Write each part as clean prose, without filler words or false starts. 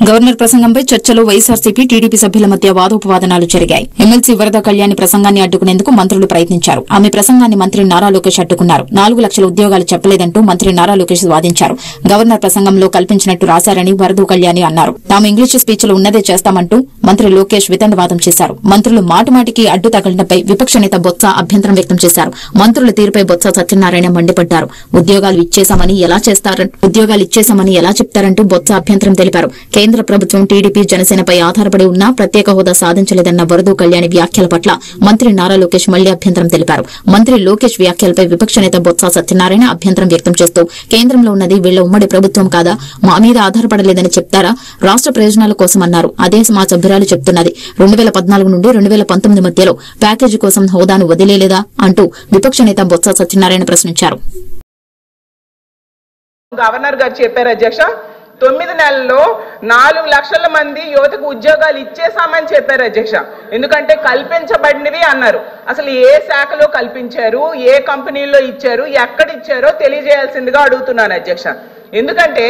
Governor ప్రసంగంపై చర్చలో YSRCP TDP సభ్యుల మధ్య వాదోపవాదనాలు జరిగాయి. ఎమ్మెల్సీ వరద కళ్యాణి ప్రసంగాన్ని అడ్డుకునేందుకు మంత్రులు ప్రయత్నించారు. ఆమె ప్రసంగాన్ని మంత్రి నారా లోకేష్ అడ్డుకున్నారు. 4 లక్షల ఉద్యోగాలు చెప్పలేదంటూ మంత్రి నారా లోకేష్ వాదించారు. గవర్నర్ ప్రసంగంలో కల్పించినట్టు రాశారని వరద కళ్యాణి అన్నారు. తాము ఇంగ్లీషు స్పీచ్లో ఉన్నదే చేస్తామంటూ మంత్రి లోకేష్ వితండవాదం చేశారు. మంత్రులు మాటిమాటికి అడ్డు తగలడంపై విపక్ష నేత బొత్స అభ్యంతరం వ్యక్తం చేశారు. మంత్రుల తీరుపై బొత్స సత్యనారాయణ మండిపడ్డారు. ఉద్యోగాలు ఇచ్చేశామని ఎలా చెప్తారంటూ బొత్స అభ్యంతరం తెలిపారు. కేంద్ర ప్రభుత్వం టీడీపీ జనసేనపై ఆధారపడి ఉన్నా ప్రత్యేక హోదా సాధించలేదన్న వరద కళ్యాణి వ్యాఖ్యల పట్ల మంత్రి నారా లోకేష్ మళ్లీ అభ్యంతరం తెలిపారు. మంత్రి లోకేష్ వ్యాఖ్యలపై విపక్ష నేత బొత్స సత్యనారాయణ అభ్యంతరం వ్యక్తం చేస్తూ కేంద్రంలో ఉన్నది వీళ్ల ఉమ్మడి ప్రభుత్వం కాదా, మా మీద ఆధారపడలేదని చెప్తారా, రాష్ట్ర ప్రయోజనాల కోసం అన్నారు. అదే మా సభ్యురాలు చెప్తున్నది. 2014 నుండి 2019 మధ్యలో ప్యాకేజీ కోసం హోదాను వదిలేలేదా అంటూ విపక్ష నేత బొత్స సత్యనారాయణ ప్రశ్నించారు. గవర్నర్ గారు చెప్పారు అధ్యక్ష, 9 నెలల్లో 4 లక్షల మంది యువతకు ఉద్యోగాలు ఇచ్చేసామని చెప్పారు అధ్యక్ష. ఎందుకంటే కల్పించబడినవి అన్నారు. అసలు ఏ శాఖలో కల్పించారు, ఏ కంపెనీల్లో ఇచ్చారు, ఎక్కడ ఇచ్చారో తెలియజేయాల్సిందిగా అడుగుతున్నాను అధ్యక్ష. ఎందుకంటే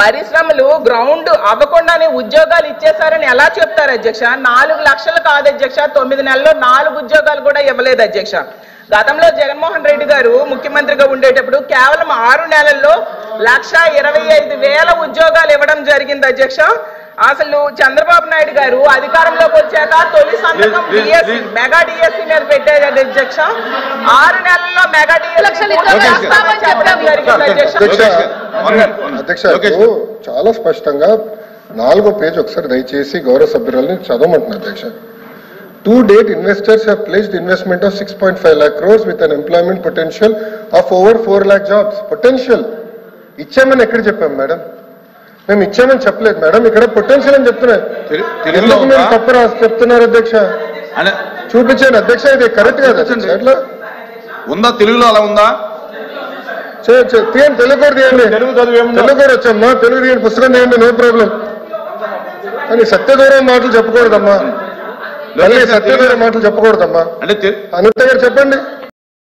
పరిశ్రమలు గ్రౌండ్ అవ్వకుండానే ఉద్యోగాలు ఇచ్చేశారని ఎలా చెప్తారు అధ్యక్ష? 4 లక్షలు కాదు అధ్యక్ష, 9 నెలల్లో 4 ఉద్యోగాలు కూడా ఇవ్వలేదు అధ్యక్ష. గతంలో జగన్మోహన్ రెడ్డి గారు ముఖ్యమంత్రిగా ఉండేటప్పుడు కేవలం 6 నెలల్లో 1,25,000 ఉద్యోగాలు ఇవ్వడం జరిగింది అధ్యక్ష. అసలు చంద్రబాబు నాయుడు గారు అధికారంలోకి వచ్చాక తొలి సంతకం డిఎస్సి మెగా డిఎస్సి మీద పెట్టారు అధ్యక్ష. 6 నెలల్లో మెగా డిఎస్సి అధ్యక్ష చాలా స్పష్టంగా 4వ పేజ్ ఒకసారి దయచేసి గౌరవ సభ్యురాలని చదవమంటున్నారు అధ్యక్ష. To date, investors have pledged investment of 6.5 lakh crores with an employment potential of over 4 lakh jobs. Potential. ఇచ్చామని ఎక్కడ చెప్పాం మేడం? మేము ఇచ్చామని చెప్పలేదు మేడం, ఇక్కడ పొటెన్షియల్ అని చెప్తున్నారు. ఎందుకు మీరు తప్పు రాసి చెప్తున్నారు అధ్యక్ష? చూపించాను అధ్యక్ష, ఇది కరెక్ట్ కాదు అట్లా ఉందా? తెలుగులో అలా ఉందా? తీయండి, తెలుగు కూడా తీయండి. తెలుగు కూడా వచ్చామ్మా, తెలుగు తీయండి, పుస్తకం తీయండి, నో ప్రాబ్లం. కానీ సత్యదూరం మాటలు చెప్పకూడదమ్మా, సత్యదూరం మాటలు చెప్పకూడదమ్మా. అంటే అనిత గారు చెప్పండి.